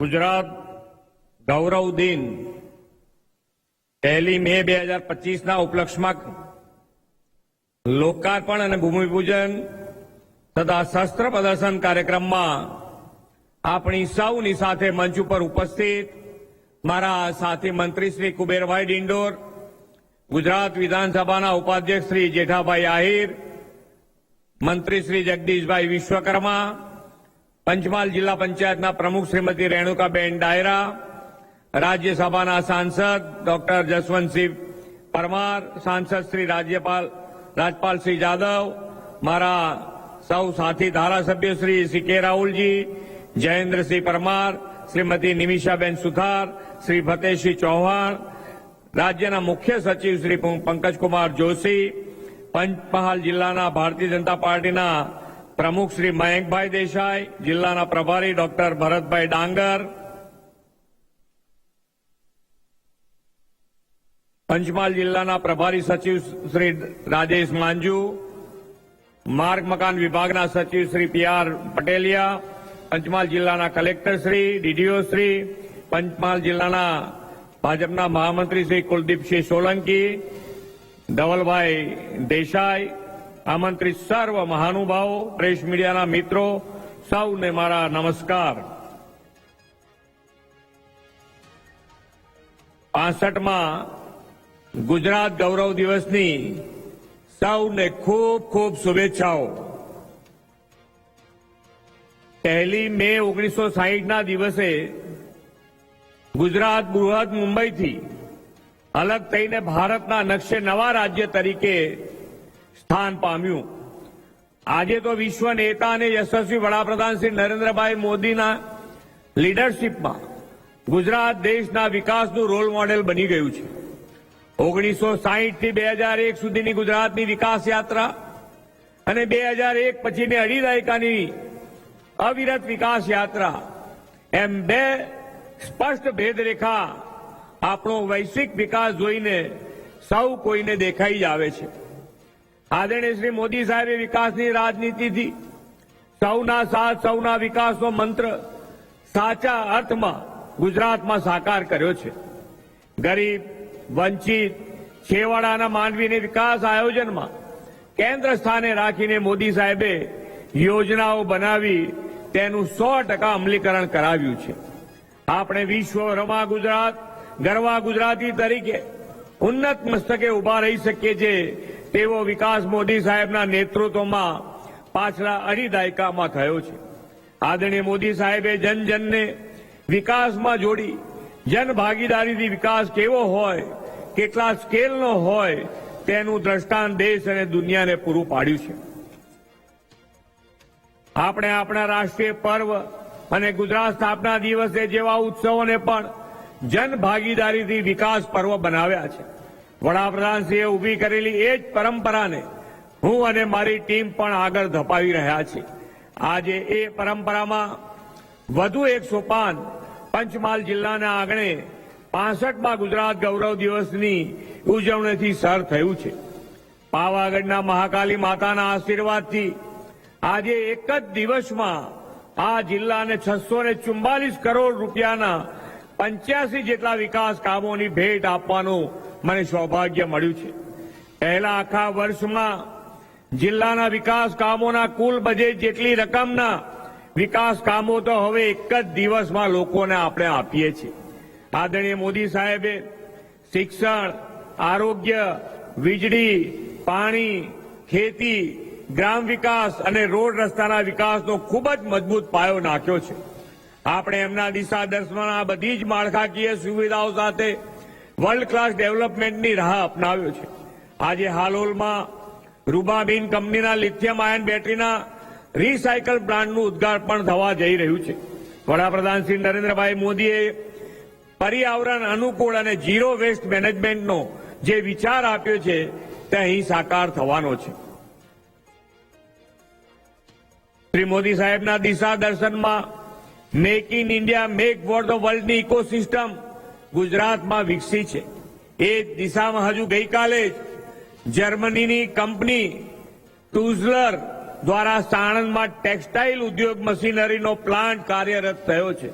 ગુજરાત ગૌરવ દિન 1 મે 2025ના ઉપલક્ષમાં લોકાર્પણ અને ભૂમિપૂજન તથા શસ્ત્ર પ્રદર્શન કાર્યક્રમમાં આપણી સૌની સાથે મંચ ઉપર ઉપસ્થિત મારા સાથી મંત્રી શ્રી કુબેરભાઈ ડિંડોર, ગુજરાત વિધાનસભાના ઉપાધ્યક્ષ શ્રી જેઠાભાઈ આહિર, મંત્રી શ્રી જગદીશભાઈ વિશ્વકર્મા, પંચમહાલ જિલ્લા પંચાયતના પ્રમુખ શ્રીમતી રેણુકાબેન ડાયરા, રાજ્યસભાના સાંસદ ડોક્ટર જસવંતસિંહ પરમાર, સાંસદ શ્રી રાજપાલસિંહ જાદવ, મારા સૌ સાથી ધારાસભ્ય શ્રી સીકે રાહુલજી, જયેન્દ્રસિંહ પરમાર, શ્રીમતી નિમિષાબેન સુથાર, શ્રી ફતેહસિંહ ચૌહાણ, રાજ્યના મુખ્ય સચિવ શ્રી પંકજકુમાર જોશી, પંચમહાલ જિલ્લાના ભારતીય જનતા પાર્ટીના પ્રમુખ શ્રી મયંકભાઈ દેસાઈ, જિલ્લાના પ્રભારી ડોક્ટર ભરતભાઈ ડાંગર, પંચમહાલ જિલ્લાના પ્રભારી સચિવ શ્રી રાજેશ માંજુ, માર્ગ મકાન વિભાગના સચિવ શ્રી પીઆર પટેલિયા, પંચમહાલ જિલ્લાના કલેક્ટર શ્રી, ડીડીઓ શ્રી, પંચમહાલ જિલ્લાના ભાજપના મહામંત્રી શ્રી કુલદીપસિંહ સોલંકી, ધવલભાઈ દેસાઈ, આમંત્રિત સર્વ મહાનુભાવો, પ્રેસ મીડિયાના મિત્રો, સૌને મારા નમસ્કાર। 65માં ગુજરાત ગૌરવ દિવસની સૌને ખૂબ ખૂબ શુભેચ્છાઓ। 1 મે 1960ના દિવસે ગુજરાત બૃહદ મુંબઈથી અલગ થઈને ભારતના નકશે નવા રાજ્ય તરીકે સ્થાન પામ્યું। આજે તો વિશ્વ નેતા અને યશસ્વી વડાપ્રધાન શ્રી નરેન્દ્રભાઈ મોદીના લીડરશીપમાં ગુજરાત દેશના વિકાસનું રોલ મોડેલ બની ગયું છે। 1960 થી 2001 સુધીની ગુજરાતની વિકાસ યાત્રા અને 2001 પછીની અઢી દાયકાની અવિરત વિકાસ યાત્રા એમ બે સ્પષ્ટ ભેદરેખા આપણો વૈશ્વિક વિકાસ જોઈને સૌ કોઈને દેખાઈ જ આવે છે। આદરણીય શ્રી મોદી સાહેબે વિકાસની રાજનીતિથી સૌના સાથ સૌના વિકાસનો મંત્ર સાચા અર્થમાં ગુજરાતમાં સાકાર કર્યો છે। ગરીબ, વંચિત, છેવાડાના માનવીને વિકાસ આયોજનમાં કેન્દ્ર સ્થાને રાખીને મોદી સાહેબે યોજનાઓ બનાવી તેનું 100% અમલીકરણ કરાવ્યું છે। આપણે વિશ્વભરમાં ગરવા ગુજરાતી તરીકે ઉન્નત મસ્તકે ઉભા રહી શકીએ છીએ તેવો વિકાસ મોદી સાહેબના નેતૃત્વમાં પાછલા અઢી દાયકામાં થયો છે। આદરણીય મોદી સાહેબે જનજનને વિકાસમાં જોડી જનભાગીદારીથી વિકાસ કેવો હોય, કેટલા સ્કેલનો હોય તેનું દ્રષ્ટાંત દેશ અને દુનિયાને પૂરું પાડ્યું છે। આપણે આપણા રાષ્ટ્રીય પર્વ અને ગુજરાત સ્થાપના દિવસે જેવા ઉત્સવોને પણ જનભાગીદારીથી વિકાસ પર્વ બનાવ્યા છે। વડાપ્રધાનશ્રીએ ઊભી કરેલી એ જ પરંપરાને હું અને મારી ટીમ પણ આગળ ધપાવી રહ્યા છીએ। આજે એ પરંપરામાં વધુ એક સોપાન પંચમહાલ જિલ્લાના આંગણે 65માં ગુજરાત ગૌરવ દિવસની ઉજવણીથી સર થયું છે। પાવાગઢના મહાકાલી માતાના આશીર્વાદથી આજે એક જ દિવસમાં આ જિલ્લાને 644 કરોડ રૂપિયાના 85 જેટલા વિકાસ કામોની ભેટ આપવાનું મને સૌભાગ્ય મળ્યું છે। પહેલા આખા વર્ષમાં જિલ્લાના વિકાસ કામોના કુલ બજેટ જેટલી રકમના વિકાસ કામો તો હવે એક જ દિવસમાં લોકોને આપણે આપીએ છીએ। આદરણીય મોદી સાહેબે શિક્ષણ, આરોગ્ય, વીજળી, પાણી, ખેતી, ગ્રામ વિકાસ અને રોડ રસ્તાના વિકાસનો ખૂબ જ મજબૂત પાયો નાખ્યો છે। આપણે એમના દિશા દર્શનમાં આ બધી જ માળખાકીય સુવિધાઓ સાથે વર્લ્ડ ક્લાસ ડેવલપમેન્ટની રાહ અપનાવ્યો છે। આજે હાલોલમાં રૂબાબીન કંપનીના લિથિયમ આયન બેટરીના રીસાયકલ પ્લાન્ટનું ઉદ્ઘાટન થવા જઈ રહ્યું છે। વડાપ્રધાન શ્રી નરેન્દ્રભાઈ મોદીએ પર્યાવરણ અનુકૂળ અને ઝીરો વેસ્ટ મેનેજમેન્ટનો જે વિચાર આપ્યો છે તે અહીં સાકાર થવાનો છે। શ્રી મોદી સાહેબના દિશા દર્શનમાં make in India, make for the વર્લ્ડની ઇકોસિસ્ટમ ગુજરાતમાં વિકસી છે। એ દિશામાં હજુ ગઈકાલે જ જર્મનીની કંપની ટુઝલર દ્વારા સાણંદમાં ટેક્સટાઇલ ઉદ્યોગ મશીનરીનો પ્લાન્ટ કાર્યરત થયો છે।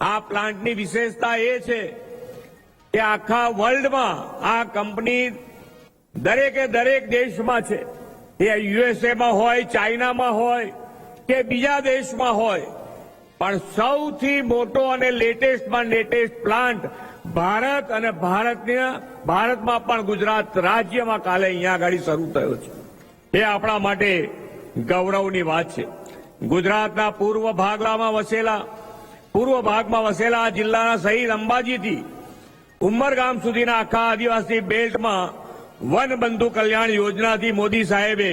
આ પ્લાન્ટની વિશેષતા એ છે કે આખા વર્લ્ડમાં આ કંપની દરેકે દરેક દેશમાં છે, એ યુએસએમાં હોય, ચાઇનામાં હોય કે બીજા દેશમાં હોય, પણ સૌથી મોટો અને લેટેસ્ટમાં લેટેસ્ટ પ્લાન્ટ ભારત અને ભારતમાં પણ ગુજરાત રાજ્યમાં કાલે અહીંયા આગળ શરૂ થયો છે. એ આપણા માટે ગૌરવની વાત છે. ગુજરાતના પૂર્વ ભાગમાં વસેલા આ જિલ્લાના શહીદ અંબાજીથી ઉમરગામ સુધીના આખા આદિવાસી બેલ્ટમાં વનબંધુ કલ્યાણ યોજનાથી મોદી સાહેબે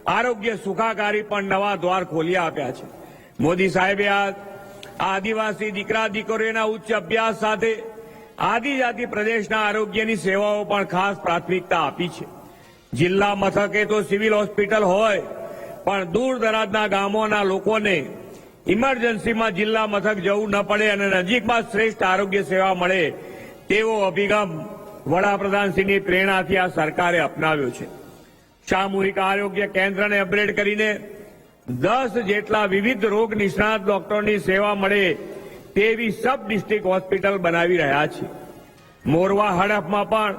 આરોગ્ય સુખાકારી પણ નવા દ્વાર ખોલી આપ્યા છે. મોદી સાહેબે આ આદિવાસી દીકરા દીકરીઓના ઉચ્ચ અભ્યાસ સાથે આદિજાતિ પ્રદેશના આરોગ્યની સેવાઓ પણ ખાસ પ્રાથમિકતા આપી છે. જિલ્લા મથકે તો સિવિલ હોસ્પિટલ હોય, પણ દૂર દરાજના ગામોના લોકોને ઇમરજન્સીમાં જિલ્લા મથક જવું ન પડે અને નજીકમાં શ્રેષ્ઠ આરોગ્ય સેવા મળે તેવો અભિગમ વડાપ્રધાનશ્રીની પ્રેરણાથી આ સરકારે અપનાવ્યો છે. સામૂહિક આરોગ્ય કેન્દ્રને અપગ્રેડ કરીને 10 જેટલા વિવિધ રોગ નિષ્ણાત ડોક્ટરોની સેવા મળે તેવી સબ ડિસ્ટ્રિક્ટ હોસ્પિટલ બનાવી રહ્યા છે. મોરવા હડફમાં પણ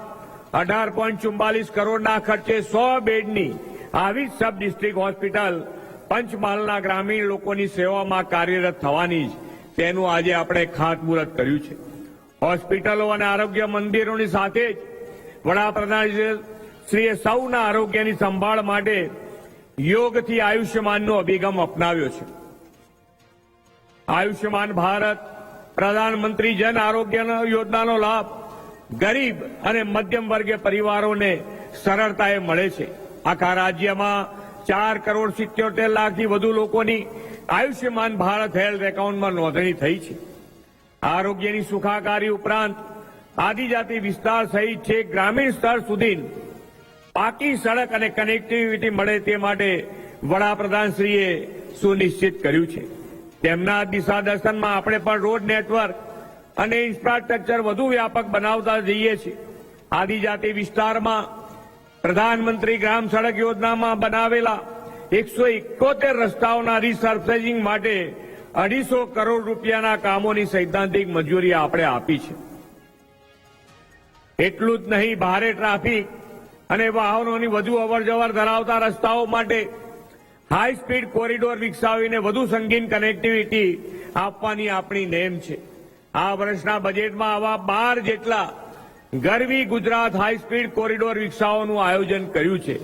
18.44 કરોડના ખર્ચે 100 બેડની આવી સબ ડિસ્ટ્રિક્ટ હોસ્પિટલ પંચમહાલના ગ્રામીણ લોકોની સેવામાં કાર્યરત થવાની જ તેનું આજે આપણે ખાતમુહૂર્ત કર્યું છે. હોસ્પિટલો અને આરોગ્ય મંદિરોની સાથે જ વડાપ્રધાનશ્રીએ સૌના આરોગ્યની સંભાળ માટે યોગથી આયુષ્યમાનનો અભિગમ અપનાવ્યો છે. આયુષ્યમાન ભારત પ્રધાનમંત્રી જન આરોગ્ય યોજનાનો લાભ ગરીબ અને મધ્યમ વર્ગીય પરિવારોને સરળતાએ મળે છે. આખા રાજ્યમાં 4.77 લાખથી વધુ લોકોની આયુષ્યમાન ભારત હેલ્થ એકાઉન્ટમાં નોંધણી થઈ છે. આરોગ્યની સુખાકારી ઉપરાંત આદિજાતિ વિસ્તાર સહિત છે ગ્રામીણ સ્તર સુધી પાકી સડક અને કનેક્ટિવિટી મળે તે માટે વડાપ્રધાનશ્રીએ સુનિશ્ચિત કર્યું છે. તેમના દિશાદર્શનમાં આપણે પણ રોડ નેટવર્ક અને ઇન્ફ્રાસ્ટ્રક્ચર વધુ વ્યાપક બનાવતા જઈએ છીએ. આદિજાતિ વિસ્તારમાં પ્રધાનમંત્રી ગ્રામ સડક યોજનામાં બનાવેલા 171 રસ્તાઓના રીસર્ફેસિંગ માટે 250 કરોડ રૂપિયાના કામોની સૈદ્ધાંતિક મંજૂરી આપણે આપી છે. એટલું જ નહીં, ભારે ટ્રાફિક અને વાહનોની વધુ અવરજવર ધરાવતા રસ્તાઓ માટે હાઈ સ્પીડ કોરિડોર વિકસાવીને વધુ સંગીન કનેક્ટિવિટી આપવાની આપણી નેમ છે. આ વર્ષના બજેટમાં આવા 12 જેટલા ગરવી ગુજરાત હાઈ સ્પીડ કોરિડોર વિકસાવવાનું આયોજન કર્યું છે.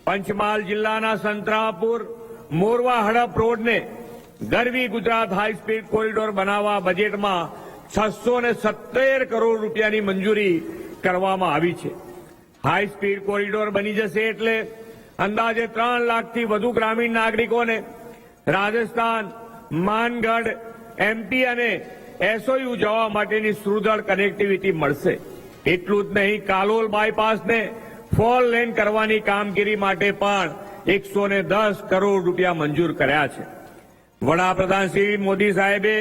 પંચમહાલ જિલ્લાના સંતરાપુર મોરવા હડપ રોડને ગરવી ગુજરાત હાઈ સ્પીડ કોરિડોર બનાવવા બજેટમાં 670 કરોડ રૂપિયાની મંજૂરી કરવામાં આવી છે. હાઈ સ્પીડ કોરિડોર બની જશે એટલે અંદાજે 3 લાખથી વધુ ગ્રામીણ નાગરિકોને રાજસ્થાન, માનગઢ, એમપી અને એસઓયુ જવા માટેની સુદૃઢ કનેક્ટિવિટી મળશે. એટલું જ નહીં, કાલોલ બાયપાસને 4 લેન કરવાની કામગીરી માટે પણ 110 કરોડ રૂપિયા મંજૂર કર્યા છે. વડાપ્રધાન શ્રી મોદી સાહેબે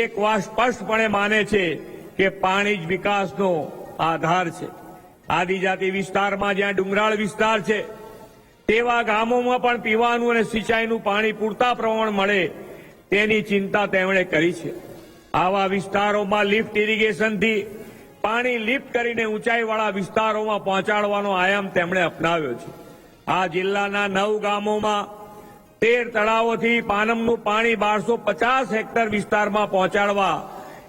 એક વાત સ્પષ્ટપણે માને છે કે પાણી જ વિકાસનો આધાર છે. આદિજાતિ વિસ્તારમાં જ્યાં ડુંગરાળ વિસ્તાર છે તેવા ગામોમાં પણ પીવાનું અને સિંચાઈનું પાણી પૂરતા પ્રમાણ મળે તેની ચિંતા તેમણે કરી છે. આવા વિસ્તારોમાં લિફ્ટ ઇરિગેશનથી પાણી લિફ્ટ કરીને ઊંચાઈવાળા વિસ્તારોમાં પહોંચાડવાનો આયામ તેમણે અપનાવ્યો છે. આ જિલ્લાના 9 ગામોમાં 13 તળાવોથી પાનમનું પાણી 1250 હેક્ટર વિસ્તારમાં પહોંચાડવા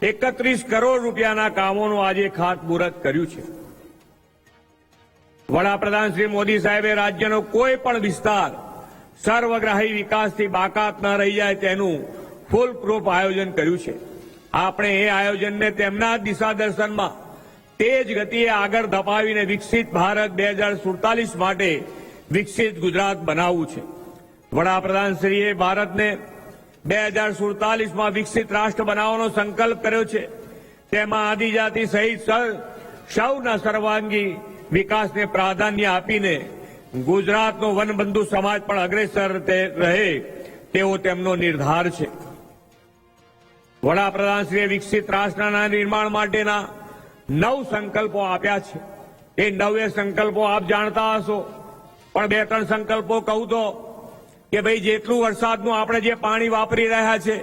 31 કરોડ રૂપિયાના કામોનું આજે ખાતમુહૂર્ત કર્યું છે. વડાપ્રધાન શ્રી મોદી સાહેબે રાજ્યનો કોઈ પણ વિસ્તાર સર્વગ્રાહી વિકાસથી બાકાત ન રહી જાય તેનું ફૂલ પ્રૂફ આયોજન કર્યું છે. આપણે એ આયોજનને તેમના દિશાદર્શનમાં તેજ ગતિએ આગળ ધપાવીને વિકસિત ભારત 2047 માટે વિકસિત ગુજરાત બનાવવું છે. વડાપ્રધાનશ્રીએ ભારતને 2047માં વિકસિત રાષ્ટ્ર બનાવવાનો સંકલ્પ કર્યો છે. તેમાં આદિજાતિ સહિત સૌના સર્વાંગી વિકાસને પ્રાધાન્ય આપીને ગુજરાતનો વનબંધુ સમાજ પણ અગ્રેસર રહે તેવો તેમનો નિર્ધાર છે. વડાપ્રધાનશ્રીએ વિકસિત રાષ્ટ્રના નિર્માણ માટેના 9 સંકલ્પો આપ્યા છે. એ 9 સંકલ્પો આપ જાણતા હશો, પણ 2-3 સંકલ્પો કહું તો કે ભાઈ જેટલું વરસાદનું આપણે જે પાણી વાપરી રહ્યા છે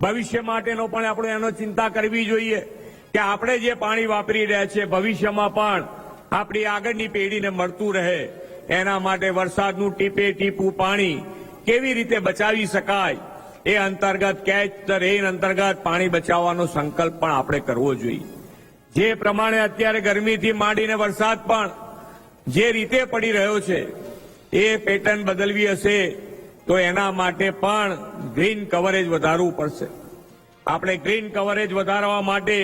ભવિષ્ય માટેનો પણ આપણે એનો ચિંતા કરવી જોઈએ કે આપણે જે પાણી વાપરી રહ્યા છીએ ભવિષ્યમાં પણ આપણી આગળની પેઢીને મળતું રહે એના માટે વરસાદનું ટીપે ટીપું પાણી કેવી રીતે બચાવી શકાય એ અંતર્ગત કેચ ધ રેઇન અંતર્ગત પાણી બચાવવાનો સંકલ્પ પણ આપણે કરવો જોઈએ. જે પ્રમાણે અત્યારે ગરમીથી માંડીને વરસાદ પણ જે રીતે પડી રહ્યો છે એ પેટર્ન બદલવી હશે તો એના માટે પણ ગ્રીન કવરેજ વધારવું પડશે. આપણે ગ્રીન કવરેજ વધારવા માટે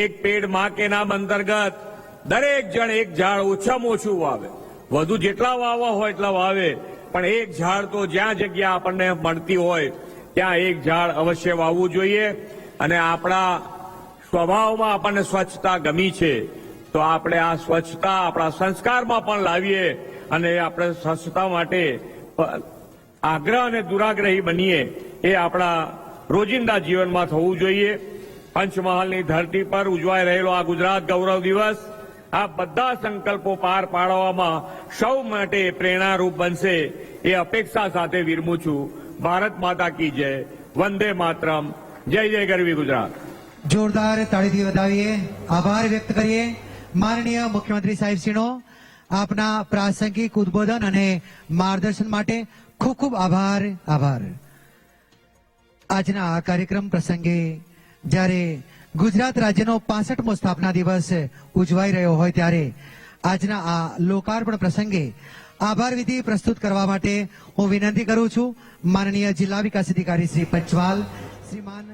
એક પેડ માં કે નામ અંતર્ગત દરેક જણ એક ઝાડ ઓછામાં ઓછું વાવે. વધુ જેટલા વાવવા હોય એટલા વાવે, પણ એક ઝાડ તો જ્યાં જગ્યા આપણને મળતી હોય ત્યાં એક ઝાડ અવશ્ય વાવવું જોઈએ. અને આપણા સ્વભાવમાં આપણને સ્વચ્છતા ગમી છે તો આપણે આ સ્વચ્છતા આપણા સંસ્કારમાં પણ લાવીએ અને આપણે સ્વચ્છતા માટે આગ્રહ અને દુરાગ્રહી બનીએ એ આપણા રોજિંદા જીવનમાં થવું જોઈએ. પંચમહાલની ધરતી પર ઉજવાઈ રહેલો આ ગુજરાત ગૌરવ દિવસ આ બધા સંકલ્પો પાર પાડવામાં સૌ માટે પ્રેરણારૂપ બનશે એ અપેક્ષા સાથે વિરમું છું. ભારત માતા કી જય. વંદે માતરમ. જય જય ગરવી ગુજરાત. જોરદાર તાળીથી વધાવીએ, આભાર વ્યક્ત કરીએ માનનીય મુખ્યમંત્રી સાહેબશ્રીનો. આપના પ્રાસંગિક ઉદબોધન અને માર્ગદર્શન માટે ખૂબ ખૂબ આભાર. આજના આ કાર્યક્રમ પ્રસંગે જ્યારે ગુજરાત રાજ્યનો 65મો સ્થાપના દિવસ ઉજવાઈ રહ્યો હોય ત્યારે આજના આ લોકાર્પણ પ્રસંગે આભાર વિધિ પ્રસ્તુત કરવા માટે હું વિનંતી કરું છું માનનીય જિલ્લા વિકાસ અધિકારી શ્રી પંચવાલ શ્રીમાન